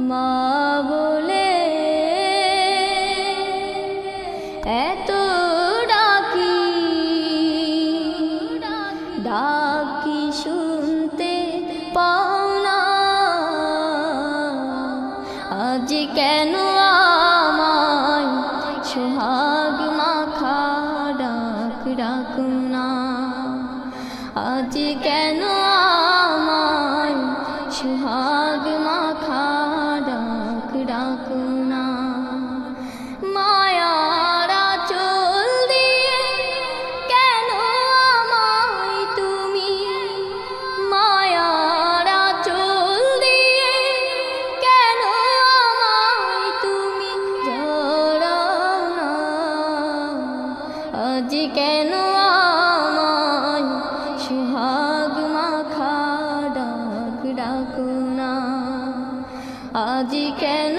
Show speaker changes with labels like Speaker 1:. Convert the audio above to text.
Speaker 1: মা বলে এত ডাকি, ডাকি শুনতে পাও না। আজ কেন আমায় সোহাগ মাখা ডাক ডাকো না। আজ কেন আমায় সোহাগ মাখা ডাক ডাকো না। মায়ার আঁচল দিয়ে কেন আমায় তুমি, মায়ার আঁচল দিয়ে কেন আমায় তুমি জড়াও না। আজ কেন আমায় সোহাগ মাখা ডাক ডাকো না। আজ কেন